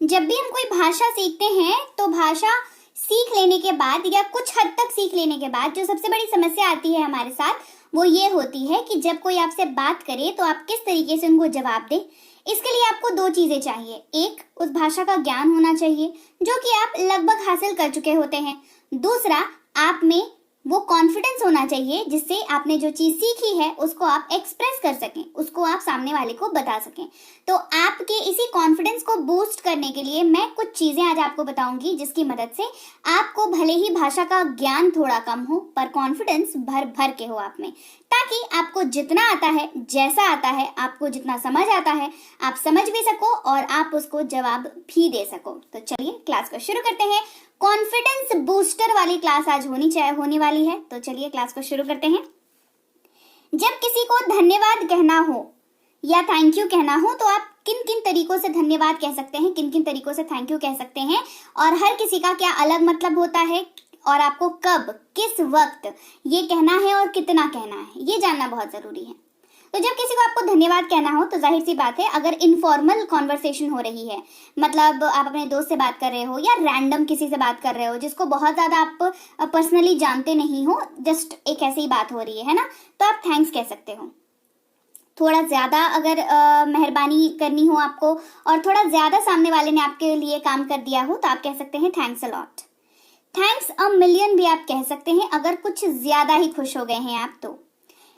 जब भी हम कोई भाषा सीखते हैं तो भाषा सीख लेने के बाद या कुछ हद तक सीख लेने के बाद जो सबसे बड़ी समस्या आती है हमारे साथ वो ये होती है कि जब कोई आपसे बात करे तो आप किस तरीके से उनको जवाब दें। इसके लिए आपको दो चीजें चाहिए। एक, उस भाषा का ज्ञान होना चाहिए जो कि आप लगभग हासिल कर चुके होते हैं। दूसरा, आप में वो कॉन्फिडेंस होना चाहिए जिससे आपने जो चीज सीखी है उसको आप एक्सप्रेस कर सकें, उसको आप सामने वाले को बता सकें। तो आपके इसी कॉन्फिडेंस को बूस्ट करने के लिए मैं कुछ चीजें आज आपको बताऊंगी जिसकी मदद से आपको भले ही भाषा का ज्ञान थोड़ा कम हो पर कॉन्फिडेंस भर भर के हो आप में, ताकि आपको जितना आता है, जैसा आता है, आपको जितना समझ आता है आप समझ भी सको और आप उसको जवाब भी दे सको। तो चलिए क्लास को शुरू करते हैं। कॉन्फिडेंस बूस्टर वाली क्लास आज होने वाली है, तो चलिए क्लास को शुरू करते हैं। जब किसी को धन्यवाद कहना हो या थैंक यू कहना हो तो आप किन किन तरीकों से धन्यवाद कह सकते हैं, किन किन तरीकों से थैंक यू कह सकते हैं और हर किसी का क्या अलग मतलब होता है और आपको कब किस वक्त ये कहना है और कितना कहना है, ये जानना बहुत जरूरी है। तो जब किसी को आपको धन्यवाद कहना हो तो जाहिर सी बात है, अगर इनफॉर्मल कॉन्वर्सेशन हो रही है, मतलब आप अपने दोस्त से बात कर रहे हो या रैंडम किसी से बात कर रहे हो जिसको बहुत ज्यादा आप पर्सनली जानते नहीं हो, जस्ट एक ऐसी ही बात हो रही है ना, तो आप थैंक्स कह सकते हो। थोड़ा ज्यादा अगर मेहरबानी करनी हो आपको और थोड़ा ज्यादा सामने वाले ने आपके लिए काम कर दिया हो तो आप कह सकते हैं thanks a lot. Thanks a million भी आप कह सकते हैं अगर कुछ ज्यादा ही खुश हो गए हैं आप तो।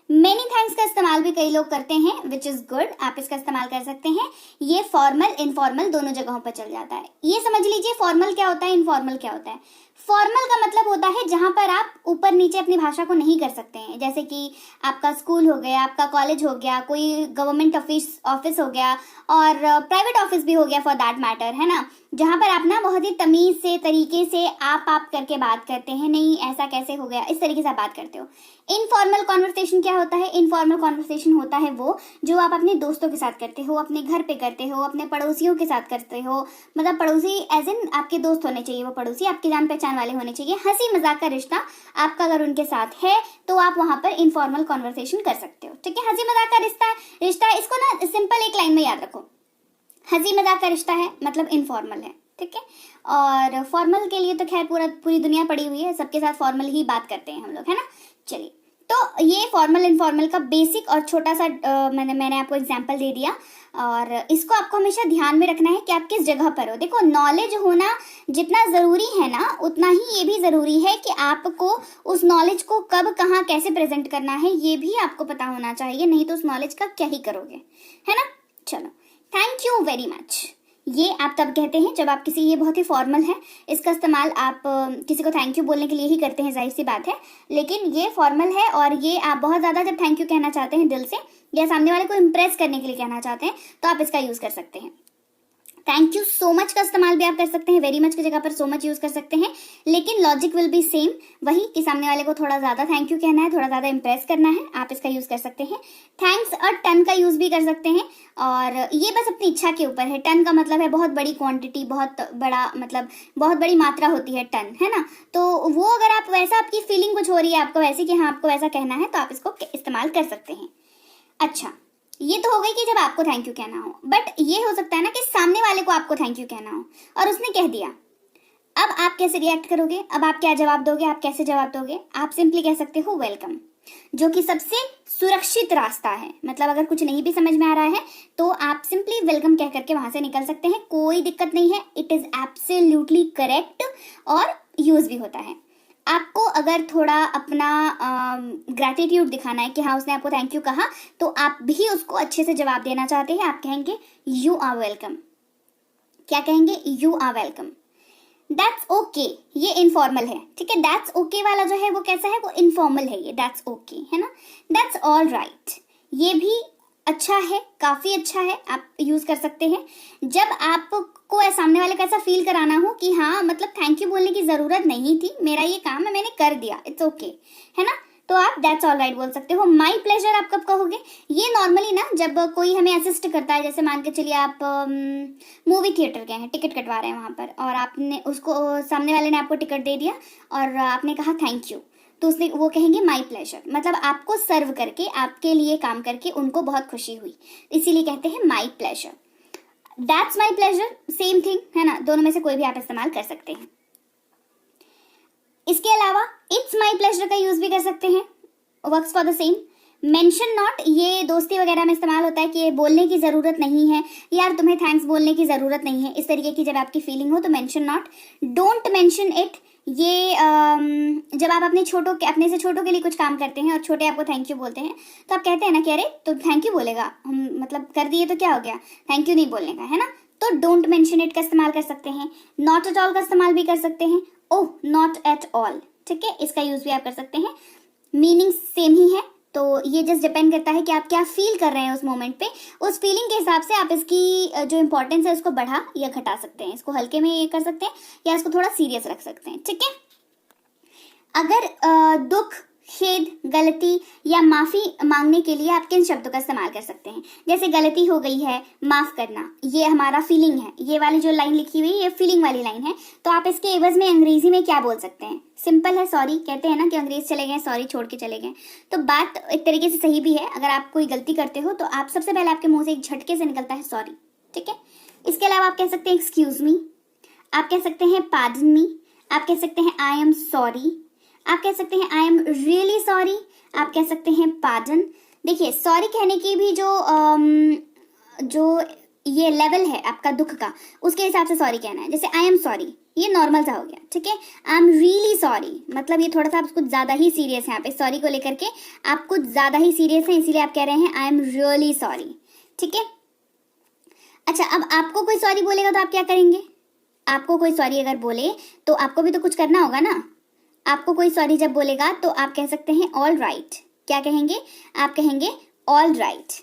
मेनी थैंक्स का इस्तेमाल भी कई लोग करते हैं, विच इज गुड, आप इसका इस्तेमाल कर सकते हैं। ये फॉर्मल इनफॉर्मल दोनों जगहों पर चल जाता है। ये समझ लीजिए फॉर्मल क्या होता है, इनफॉर्मल क्या होता है। फॉर्मल का मतलब होता है जहां पर आप ऊपर नीचे अपनी भाषा को नहीं कर सकते हैं, जैसे कि आपका स्कूल हो गया, आपका कॉलेज हो गया, कोई गवर्नमेंट ऑफिस हो गया और प्राइवेट ऑफिस भी हो गया फॉर दैट मैटर, है ना, जहां पर आप ना बहुत ही तमीज से तरीके से आप करके बात करते हैं, नहीं ऐसा कैसे हो गया, इस तरीके से आप बात करते हो। इनफॉर्मल कॉन्वर्सेशन क्या होता है? इनफॉर्मल कॉन्वर्सेशन होता है वो जो आप अपने दोस्तों के साथ करते हो, अपने घर पे करते हो, अपने पड़ोसियों के साथ करते हो। मतलब पड़ोसी एज इन आपके दोस्त होने चाहिए, वो पड़ोसी आपके जान पहचान वाले होने चाहिए। हंसी मजाक का रिश्ता आपका अगर उनके साथ है तो आप वहां पर इनफॉर्मल कॉन्वर्सेशन कर सकते हो। ठीक है, हंसी मजाक का रिश्ता इसको ना सिंपल एक लाइन में याद रखो, हंसी मजाक का रिश्ता है मतलब इनफॉर्मल है। ठीक है, और फॉर्मल के लिए तो खैर पूरी दुनिया पड़ी हुई है, सबके साथ फॉर्मल ही बात करते हैं हम लोग, है ना। चलिए, तो ये फॉर्मल इनफॉर्मल का बेसिक और छोटा सा मैंने आपको एग्जांपल दे दिया और इसको आपको हमेशा ध्यान में रखना है कि आप किस जगह पर हो। देखो, नॉलेज होना जितना जरूरी है ना उतना ही ये भी जरूरी है कि आपको उस नॉलेज को कब कहाँ कैसे प्रेजेंट करना है ये भी आपको पता होना चाहिए, नहीं तो उस नॉलेज का क्या ही करोगे, है ना। चलो, थैंक यू वेरी मच ये आप तब कहते हैं जब आप किसी, ये बहुत ही फॉर्मल है, इसका इस्तेमाल आप किसी को थैंक यू बोलने के लिए ही करते हैं, जाहिर सी बात है, लेकिन ये फॉर्मल है और ये आप बहुत ज़्यादा जब थैंक यू कहना चाहते हैं दिल से या सामने वाले को इम्प्रेस करने के लिए कहना चाहते हैं तो आप इसका यूज़ कर सकते हैं। थैंक यू सो मच का इस्तेमाल भी आप कर सकते हैं, वेरी मच की जगह पर सो मच यूज कर सकते हैं, लेकिन लॉजिक विल बी सेम, वही कि सामने वाले को थोड़ा ज्यादा थैंक यू कहना है, थोड़ा ज्यादा इंप्रेस करना है, आप इसका यूज कर सकते हैं। थैंक्स और टन का यूज भी कर सकते हैं और ये बस अपनी इच्छा के ऊपर है। टन का मतलब है बहुत बड़ी क्वांटिटी, बहुत बड़ा, मतलब बहुत बड़ी मात्रा होती है टन, है ना। तो वो अगर आप वैसा, आपकी फीलिंग कुछ हो रही है आपको वैसे कि हाँ आपको वैसा कहना है तो आप इसको इस्तेमाल कर सकते हैं। अच्छा, ये तो हो गई कि जब आपको थैंक यू कहना हो, बट ये हो सकता है ना कि सामने वाले को आपको थैंक यू कहना हो और उसने कह दिया, अब आप कैसे रिएक्ट करोगे, अब आप क्या जवाब दोगे, आप कैसे जवाब दोगे? आप सिंपली कह सकते हो वेलकम, जो कि सबसे सुरक्षित रास्ता है। मतलब अगर कुछ नहीं भी समझ में आ रहा है तो आप सिंपली वेलकम कह करके वहां से निकल सकते हैं, कोई दिक्कत नहीं है, इट इज एब्सोल्युटली करेक्ट और यूज भी होता है। आपको अगर थोड़ा अपना ग्रैटिट्यूड दिखाना है कि हाँ उसने आपको थैंक यू कहा तो आप भी उसको अच्छे से जवाब देना चाहते हैं, आप कहेंगे यू आर वेलकम। क्या कहेंगे? You are welcome. That's okay, ये इनफॉर्मल है, ठीक है। दैट्स ओके वाला जो है वो कैसा है, वो इनफॉर्मल है, ये दैट्स ओके है ना। दैट्स ऑल राइट, ये भी अच्छा है, काफी अच्छा है, आप यूज कर सकते हैं जब आपको सामने वाले का ऐसा फील कराना हो कि हाँ मतलब थैंक यू बोलने की जरूरत नहीं थी, मेरा ये काम है मैंने कर दिया, इट्स ओके, है ना। तो आप दैट्स ऑल राइट बोल सकते हो। माई प्लेजर आप कब कहोगे? ये नॉर्मली ना जब कोई हमें असिस्ट करता है, जैसे मान के चलिए आप मूवी थिएटर गए हैं, टिकट कटवा रहे हैं वहां पर और आपने उसको, सामने वाले ने आपको टिकट दे दिया और आपने कहा थैंक यू, तो उसने वो कहेंगे माई प्लेजर, मतलब आपको सर्व करके, आपके लिए काम करके उनको बहुत खुशी हुई, इसीलिए कहते हैं my pleasure. That's my pleasure, same thing है ना, दोनों में से कोई भी आप इस्तेमाल कर सकते हैं। इसके अलावा इट्स माई प्लेजर का यूज भी कर सकते हैं, works for the same. Mention not, ये दोस्ती वगैरह में इस्तेमाल होता है कि ये बोलने की जरूरत नहीं है, यार तुम्हें थैंक्स बोलने की जरूरत नहीं है, इस तरीके की जब आपकी फीलिंग हो तो mention not. Don't mention it, ये जब आप अपने से छोटों के लिए कुछ काम करते हैं और छोटे आपको थैंक यू बोलते हैं तो आप कहते हैं ना कि अरे तो थैंक यू बोलेगा, हम मतलब कर दिए तो क्या हो गया, थैंक यू नहीं बोलने का, है ना। तो डोंट मेंशन इट का इस्तेमाल कर सकते हैं। नॉट एट ऑल का इस्तेमाल भी कर सकते हैं। ओह नॉट एट ऑल, ठीक है, इसका यूज भी आप कर सकते हैं। मीनिंग सेम ही है, तो ये जस्ट डिपेंड करता है कि आप क्या फील कर रहे हैं उस मोमेंट पे, उस फीलिंग के हिसाब से आप इसकी जो इंपॉर्टेंस है उसको बढ़ा या घटा सकते हैं, इसको हल्के में कर सकते हैं या इसको थोड़ा सीरियस रख सकते हैं, ठीक है। अगर दुख, खेद, गलती या माफी मांगने के लिए आप किन शब्दों का इस्तेमाल कर सकते हैं, जैसे गलती हो गई है, माफ करना, ये हमारा फीलिंग है, ये वाली जो लाइन लिखी हुई है ये फीलिंग वाली लाइन है, तो आप इसके एवज में अंग्रेजी में क्या बोल सकते हैं। सिंपल है, सॉरी, कहते हैं ना कि अंग्रेज चले गए सॉरी छोड़ के चले गए, तो बात एक तरीके से सही भी है। अगर आप कोई गलती करते हो तो आप सबसे पहले आपके मुंह से एक झटके से निकलता है सॉरी, ठीक है। इसके अलावा आप कह सकते हैं एक्सक्यूज मी, आप कह सकते हैं पार्डन मी, आप कह सकते हैं आई एम सॉरी, आप कह सकते हैं आई एम रियली सॉरी, आप कह सकते हैं पार्डन। देखिए सॉरी कहने की भी जो ये लेवल है आपका दुख का, उसके हिसाब से सॉरी कहना है। जैसे आई एम सॉरी, ये नॉर्मल सा हो गया, ठीक है। आई एम रियली सॉरी, मतलब ये थोड़ा सा आप कुछ ज्यादा ही सीरियस है, यहाँ पे सॉरी को लेकर के आप कुछ ज्यादा ही सीरियस हैं, इसीलिए आप कह रहे हैं आई एम रियली सॉरी, ठीक है। अच्छा, अब आपको कोई सॉरी बोलेगा तो आप क्या करेंगे। आपको कोई सॉरी अगर बोले तो आपको भी तो कुछ करना होगा ना। आपको कोई सॉरी जब बोलेगा तो आप कह सकते हैं ऑल राइट। क्या कहेंगे, आप कहेंगे ऑल राइट।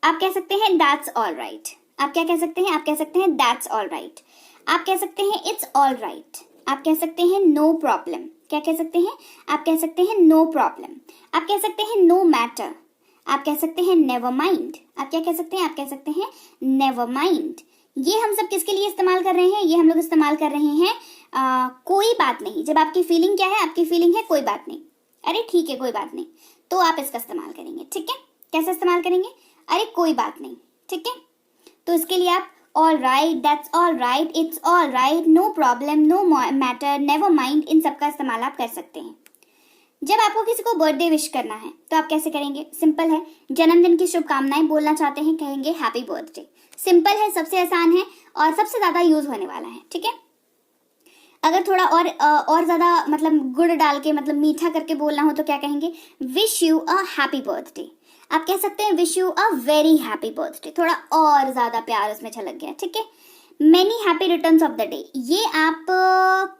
आप कह सकते हैं दैट्स ऑल राइट। आप क्या कह सकते हैं, आप कह सकते हैं दैट्स ऑल राइट। आप कह सकते हैं इट्स ऑल राइट। आप कह सकते हैं नो प्रॉब्लम। क्या कह सकते हैं, आप कह सकते हैं नो प्रॉब्लम। आप कह सकते हैं नो मैटर। आप कह सकते हैं नेवर माइंड। आप क्या कह सकते हैं, आप कह सकते हैं नेवर माइंड। ये हम सब किसके लिए इस्तेमाल कर रहे हैं, ये हम लोग इस्तेमाल कर रहे हैं कोई बात नहीं। जब आपकी फीलिंग क्या है, आपकी फीलिंग है कोई बात नहीं, अरे ठीक है कोई बात नहीं, तो आप इसका इस्तेमाल करेंगे, ठीक है। कैसे इस्तेमाल करेंगे, अरे कोई बात नहीं, ठीक है। तो इसके लिए आप all right, that's all right, it's all right, no problem, no matter, never mind, इन सब का इस्तेमाल आप कर सकते हैं। जब आपको किसी को बर्थडे विश करना है तो आप कैसे करेंगे, सिंपल है, जन्मदिन की शुभकामनाएं बोलना चाहते हैं, कहेंगे हैप्पी बर्थडे। सिंपल है, सबसे आसान है और सबसे ज्यादा यूज होने वाला है, ठीक है। अगर थोड़ा और ज्यादा मतलब गुड़ डाल के मतलब मीठा करके बोलना हो तो क्या कहेंगे, wish you a happy birthday. आप कह सकते हैं wish you a very happy birthday, थोड़ा और ज्यादा प्यार उसमें झलक गया, ठीक है। Many happy returns of the day, ये आप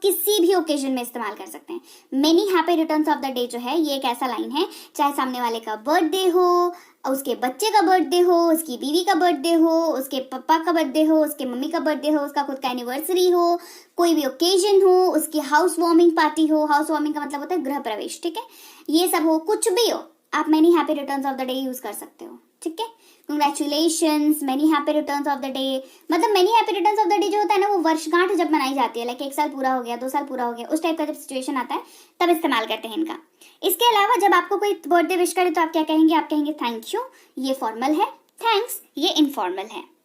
किसी भी ओकेजन में इस्तेमाल कर सकते हैं। Many happy returns of the day जो है ये एक ऐसा लाइन है, चाहे सामने वाले का बर्थडे हो, उसके बच्चे का बर्थडे हो, उसकी बीवी का बर्थडे हो, उसके पापा का बर्थडे हो, उसके मम्मी का बर्थडे हो, उसका खुद का एनिवर्सरी हो, कोई भी ओकेजन हो, उसकी हाउस वार्मिंग पार्टी हो, हाउस वार्मिंग का मतलब होता है गृह प्रवेश, ठीक है, ये सब हो, कुछ भी हो, आप many happy returns of the day use कर सकते हो, ठीक है। Congratulations, many happy returns of the day, मतलब many happy returns of the day जो होता है ना वो वर्षगांठ जब मनाई जाती है, लाइक 1 साल पूरा हो गया, 2 साल पूरा हो गया, उस टाइप का जब सिचुएशन आता है तब इस्तेमाल करते हैं इनका। इसके अलावा जब आपको कोई बर्थडे विश करे तो आप क्या कहेंगे, आप कहेंगे थैंक यू, ये फॉर्मल है, थैंक्स ये इनफॉर्मल है।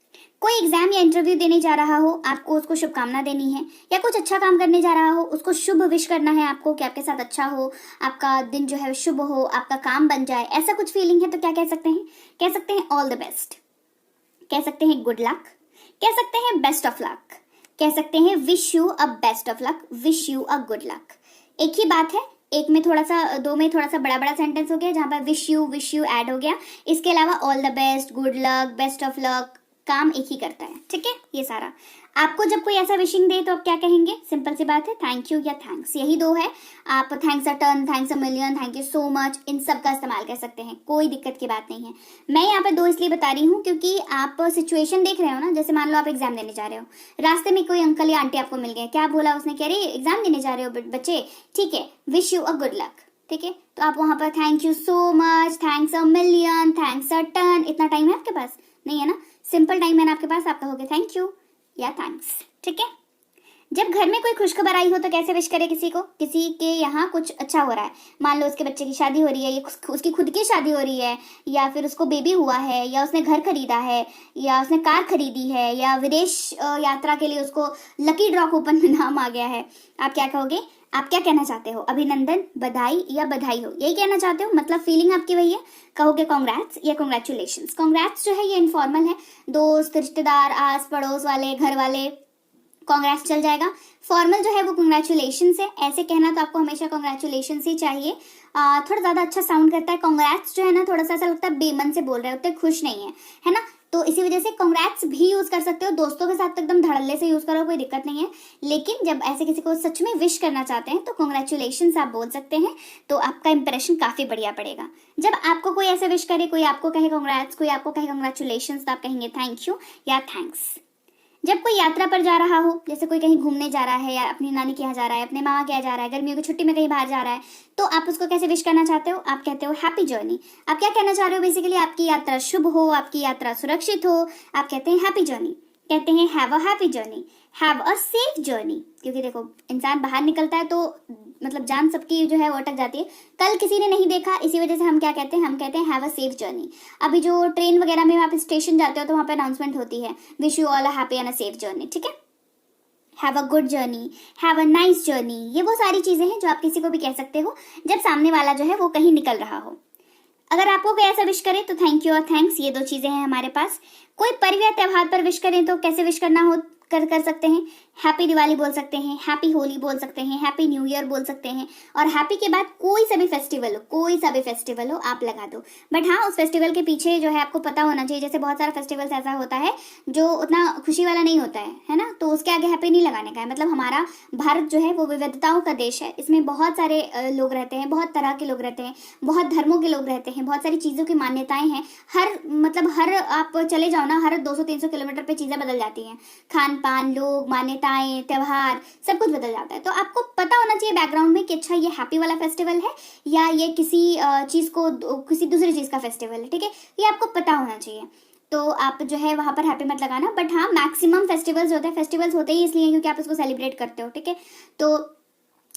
कोई एग्जाम या इंटरव्यू देने जा रहा हो, आपको उसको शुभकामना देनी है, या कुछ अच्छा काम करने जा रहा हो, उसको शुभ विश करना है आपको कि आपके साथ अच्छा हो, आपका दिन जो है शुभ हो, आपका काम बन जाए, ऐसा कुछ फीलिंग है तो क्या कह सकते हैं, कह सकते हैं ऑल द बेस्ट, कह सकते हैं गुड लक, कह सकते हैं बेस्ट ऑफ लक, कह सकते हैं wish you a best of luck, wish you a good luck. एक ही बात है, एक में थोड़ा सा, दो में थोड़ा सा बड़ा बड़ा सेंटेंस हो गया जहां पर विश यू ऐड हो गया। इसके अलावा all the best, good luck, best of luck, काम एक ही करता है, ठीक है। ये सारा आपको जब कोई ऐसा विशिंग दे तो आप क्या कहेंगे, सिंपल सी बात है, थैंक यू या थैंक्स, यही दो है। आप thanks a ton, thanks a million, thank you so much, इन सब का इस्तेमाल कर सकते हैं, कोई दिक्कत की बात नहीं है। मैं यहाँ पे दो इसलिए बता रही हूँ क्योंकि आप सिचुएशन देख रहे हो ना, जैसे मान लो आप एग्जाम देने जा रहे हो, रास्ते में कोई अंकल या आंटी आपको मिल गए, क्या बोला उसने, कह रही एग्जाम देने जा रहे हो बच्चे, ठीक है, wish you a good luck, ठीक है। तो आप वहां पर thank you so much, thanks a million, thanks a ton, इतना टाइम है आपके पास नहीं है ना, सिंपल टाइम है ना आपके पास, आप कहोगे थैंक यू या थैंक्स, ठीक है। जब घर में कोई खुशखबर आई हो तो कैसे विश करे किसी को, किसी के यहाँ कुछ अच्छा हो रहा है, मान लो उसके बच्चे की शादी हो रही है, या उसकी खुद की शादी हो रही है, या फिर उसको बेबी हुआ है, या उसने घर खरीदा है, या उसने कार खरीदी है, या विदेश यात्रा के लिए उसको लकी ड्रॉ कूपन में नाम आ गया है, आप क्या कहोगे? आप क्या कहना चाहते हो? अभिनंदन, बधाई या बधाई हो, यही कहना चाहते हो? मतलब फीलिंग आपकी वही है, कहोगे कांग्रेट्स या कांग्रेचुलेशंस। कांग्रेट्स जो है ये इनफॉर्मल है, दोस्त, रिश्तेदार, आस पड़ोस वाले, घर वाले, कांग्रेट्स चल जाएगा। फॉर्मल जो है वो कांग्रेचुलेशंस है, ऐसे कहना तो आपको हमेशा कांग्रेचुलेशंस ही चाहिए। थोड़ा ज्यादा अच्छा साउंड करता है। कांग्रेट्स जो है ना, थोड़ा सा ऐसा लगता है बेमन से बोल रहे होते, खुश नहीं है ना, तो इसी वजह से कांग्रेट्स भी यूज कर सकते हो। दोस्तों के साथ तो एकदम धड़ल्ले से यूज करो, कोई दिक्कत नहीं है, लेकिन जब ऐसे किसी को सच में विश करना चाहते हैं तो कांग्रेचुलेशंस आप बोल सकते हैं, तो आपका इंप्रेशन काफी बढ़िया पड़ेगा। जब आपको कोई ऐसे विश करे, कोई आपको कहे कांग्रेट्स, कोई आपको कहे कांग्रेचुलेशंस, तो आप कहेंगे थैंक यू या थैंक्स। जब कोई यात्रा पर जा रहा हो, जैसे कोई कहीं घूमने जा रहा है, या अपनी नानी के यहाँ जा रहा है, अपने मामा के यहाँ जा रहा है, गर्मियों की छुट्टी में कहीं बाहर जा रहा है, तो आप उसको कैसे विश करना चाहते हो? आप कहते हो हैप्पी जर्नी। आप क्या कहना चाह रहे हो? बेसिकली आपकी यात्रा शुभ हो, आपकी यात्रा सुरक्षित हो, आप कहते हैं हैप्पी जर्नी। कहते हैं have a happy journey, have a safe journey, क्योंकि देखो इंसान बाहर निकलता है तो मतलब जान सबकी जो है वो अटक जाती है, कल किसी ने नहीं देखा, इसी वजह से हम क्या कहते हैं? हम कहते हैं हैव अ सेफ जर्नी। अभी जो ट्रेन वगैरह में आप स्टेशन जाते हो तो वहां पे अनाउंसमेंट होती है, wish you all a happy and a safe journey, ठीक है, have a good journey, have a nice journey. ये वो सारी चीजें हैं जो आप किसी को भी कह सकते हो जब सामने वाला जो है वो कहीं निकल रहा हो। अगर आपको कोई ऐसा विश करे तो थैंक यू और थैंक्स, ये दो चीजें हैं हमारे पास। कोई पर्व या त्योहार पर विश करें तो कैसे विश करना हो कर सकते हैं? हैप्पी दिवाली बोल सकते हैं, हैप्पी होली बोल सकते हैं, हैप्पी न्यू ईयर बोल सकते हैं, और हैप्पी के बाद कोई सा भी फेस्टिवल हो, कोई सा भी फेस्टिवल हो आप लगा दो। बट हाँ, उस फेस्टिवल के पीछे जो है आपको पता होना चाहिए, जैसे बहुत सारा फेस्टिवल्स ऐसा होता है जो उतना खुशी वाला नहीं होता है ना, तो उसके आगे हैप्पी नहीं लगाने का है। मतलब हमारा भारत जो है वो विविधताओं का देश है, इसमें बहुत सारे लोग रहते हैं, बहुत तरह के लोग रहते हैं, बहुत धर्मों के लोग रहते हैं, बहुत सारी चीजों की मान्यताएं हैं। हर आप चले जाओ ना, हर 200-300 किलोमीटर पे चीजें बदल जाती हैं, खान पान, लोग, मान्यताएं, त्योहार, सब कुछ बदल जाता है। तो आपको पता होना चाहिए बैकग्राउंड में कि अच्छा ये हैप्पी वाला फेस्टिवल है या ये किसी चीज को, किसी दूसरी चीज का फेस्टिवल है, ठीक है, ये आपको पता होना चाहिए। तो आप जो है वहां पर हैप्पी मत लगाना। बट हाँ, मैक्सिमम फेस्टिवल्स होते ही इसलिए क्योंकि आप इसको सेलिब्रेट करते हो, ठीक है। तो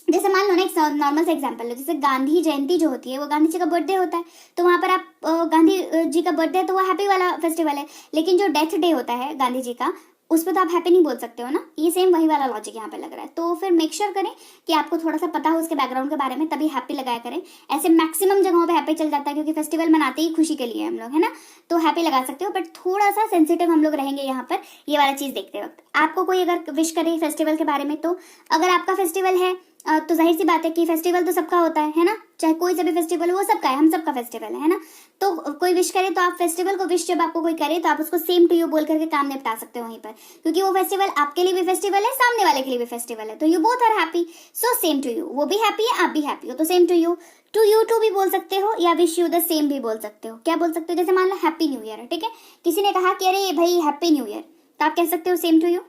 जैसे मान लो ना, एक नॉर्मल सा एग्जांपल है, जैसे गांधी जयंती जो होती है वो गांधी जी का बर्थडे होता है, तो वहां पर आप गांधी जी का बर्थडे है तो वो हैप्पी वाला फेस्टिवल है। लेकिन जो डेथ डे होता है गांधी जी का, उस पर तो आप हैप्पी नहीं बोल सकते हो ना, ये सेम वही वाला लॉजिक यहाँ पे लग रहा है। तो फिर मेक श्योर करें कि आपको थोड़ा सा पता हो उसके बैकग्राउंड के बारे में, तभी हैप्पी लगाया करें। ऐसे मैक्सिमम जगहों पे हैप्पी चल जाता है क्योंकि फेस्टिवल मनाते ही खुशी के लिए हम लोग, है ना, तो हैप्पी लगा सकते हो। बट थोड़ा सा सेंसिटिव हम लोग रहेंगे यहाँ पर ये वाला चीज देखते वक्त। आपको कोई अगर विश करे फेस्टिवल के बारे में, तो अगर आपका फेस्टिवल है तो जाहिर सी बात है कि फेस्टिवल तो सबका होता है ना, चाहे कोई सा भी फेस्टिवल हो वो सबका है, हम सबका फेस्टिवल है ना। तो कोई विश करे तो आप फेस्टिवल को विश जब आपको कोई करे तो आप उसको सेम टू यू बोल करके काम निपटा सकते हो वहीं पर, क्योंकि वो फेस्टिवल आपके लिए भी फेस्टिवल है, सामने वाले के लिए भी फेस्टिवल है, तो you both are happy, so same to you. वो भी हैप्पी है, आप भी हैप्पी हो, तो सेम टू यू टू भी बोल सकते हो, या विश यू द सेम भी बोल सकते हो। क्या बोल सकते हो? जैसे मान लो हैप्पी न्यू ईयर है, ठीक है, किसी ने कहा कि अरे भाई हैप्पी न्यू ईयर, तो आप कह सकते हो सेम टू यू,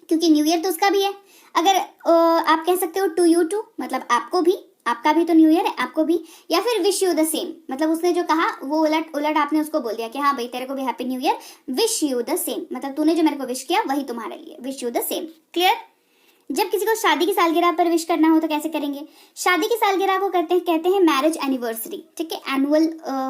क्योंकि न्यू ईयर तो उसका भी है। अगर आप कह सकते हो टू यू टू, मतलब आपको भी, आपका भी तो न्यू ईयर है, आपको भी, या फिर विश यू द सेम, मतलब उसने जो कहा वो उलट आपने उसको बोल दिया कि हाँ भाई तेरे को भी happy new year, wish you the same, मतलब तूने जो मेरे को विश किया वही तुम्हारे लिए, wish you the same. Clear? जब किसी को शादी की सालगिरह पर विश करना हो तो कैसे करेंगे? शादी की सालगिरह को कहते हैं मैरिज एनिवर्सरी, ठीक है, एनुअल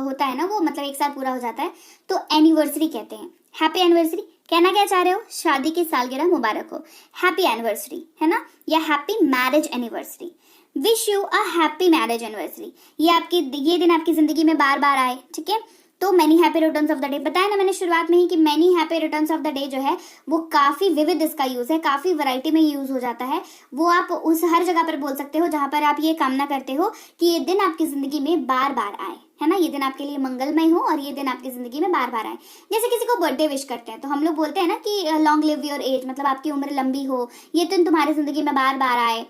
होता है ना वो, मतलब एक साल पूरा हो जाता है, तो एनिवर्सरी कहते हैं। हैप्पी एनिवर्सरी कहना क्या चाह रहे हो? शादी की सालगिरह मुबारक हो, हैप्पी एनिवर्सरी, है ना, या happy marriage anniversary. Wish you a happy marriage anniversary, ये दिन आपकी जिंदगी में बार बार आए, ठीक है। तो many happy returns of the day, बताया ना मैंने शुरुआत में ही कि many happy returns of the day जो है वो काफी विविध इसका यूज है, काफी वैरायटी में यूज हो जाता है। वो आप उस हर जगह पर बोल सकते हो जहां पर आप ये कामना करते हो कि ये दिन आपकी जिंदगी में बार बार आए, है ना, ये दिन आपके लिए मंगलमय हो और ये दिन आपकी जिंदगी में बार बार आए। जैसे किसी को बर्थडे विश करते हैं तो हम लोग बोलते हैं ना कि लॉन्ग लिव योर एज, मतलब आपकी उम्र लंबी हो, ये दिन तुम्हारी जिंदगी में बार बार आए।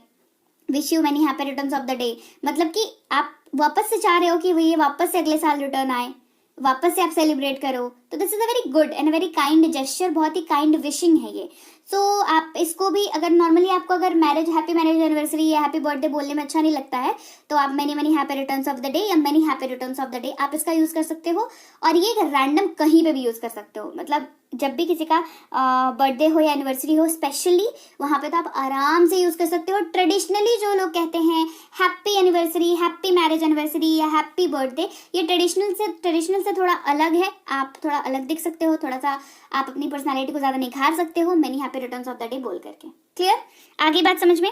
Wish you many happy returns of the day, मतलब कि आप वापस से चाह रहे हो कि ये वापस से अगले साल रिटर्न आए, वापस से आप सेलिब्रेट करो। तो this is a very good and very kind gesture, बहुत ही काइंड विशिंग है ये। सो आप इसको भी, अगर नॉर्मली आपको अगर हैप्पी मैरिज एनिवर्सरी या हैप्पी बर्थडे बोलने में अच्छा नहीं लगता है तो आप many happy returns of the day या many happy returns of the day आप इसका यूज कर सकते हो। और ये रैंडम कहीं पे भी यूज कर सकते हो, मतलब जब भी किसी का बर्थडे हो या एनिवर्सरी हो स्पेशली, वहां पे तो आप आराम से यूज कर सकते हो। ट्रेडिशनली जो लोग कहते हैं happy anniversary, happy marriage anniversary या हैप्पी बर्थडे, ये ट्रेडिशनल से थोड़ा अलग है। आप थोड़ा अलग दिख सकते हो, थोड़ा सा आप अपनी पर्सनालिटी को ज्यादा निखार सकते हो many happy returns of the day बोल करके। क्लियर? आगे बात समझ में?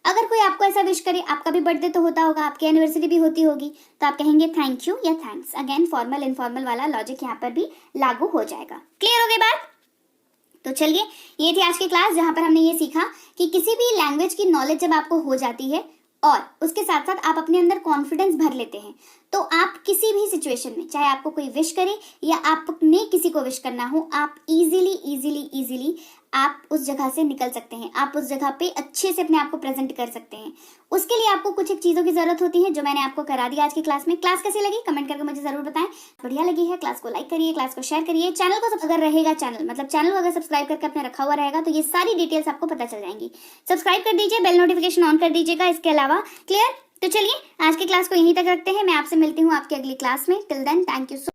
अगर कोई आपको ऐसा विश करे, आपका भी बर्थडे तो होता होगा, आपकी एनिवर्सरी भी होती होगी, तो आप कहेंगे थैंक यू या थैंक्स। अगेन फॉर्मल इनफॉर्मल वाला लॉजिक यहाँ पर भी लागू हो जाएगा। क्लियर हो गई बात? तो चलिए, ये थी आज की क्लास जहां पर हमने ये सीखा कि किसी भी लैंग्वेज की नॉलेज जब आपको हो जाती है और उसके साथ साथ आप अपने अंदर कॉन्फिडेंस भर लेते हैं, तो आप किसी भी सिचुएशन में, चाहे आपको कोई विश करे या आपने किसी को विश करना हो, आप इजीली आप उस जगह से निकल सकते हैं। आप उस जगह पे अच्छे से अपने आप को प्रेजेंट कर सकते हैं। उसके लिए आपको कुछ एक चीजों की जरूरत होती है जो मैंने आपको करा दिया आज की क्लास में। क्लास कैसी लगी कमेंट करके मुझे जरूर बताएं। बढ़िया लगी है, क्लास को लाइक करिए, क्लास को शेयर करिए। चैनल को अगर रहेगा चैनल को अगर सब्सक्राइब करके अपने रखा हुआ रहेगा तो ये सारी डिटेल्स आपको पता चल जाएंगी। सब्सक्राइब कर दीजिए, बेल नोटिफिकेशन ऑन कर दीजिएगा इसके अलावा। क्लियर? तो चलिए, आज की क्लास को यहीं तक रखते हैं। मैं आपसे मिलती हूँ आपकी अगली क्लास में। Till then, thank you so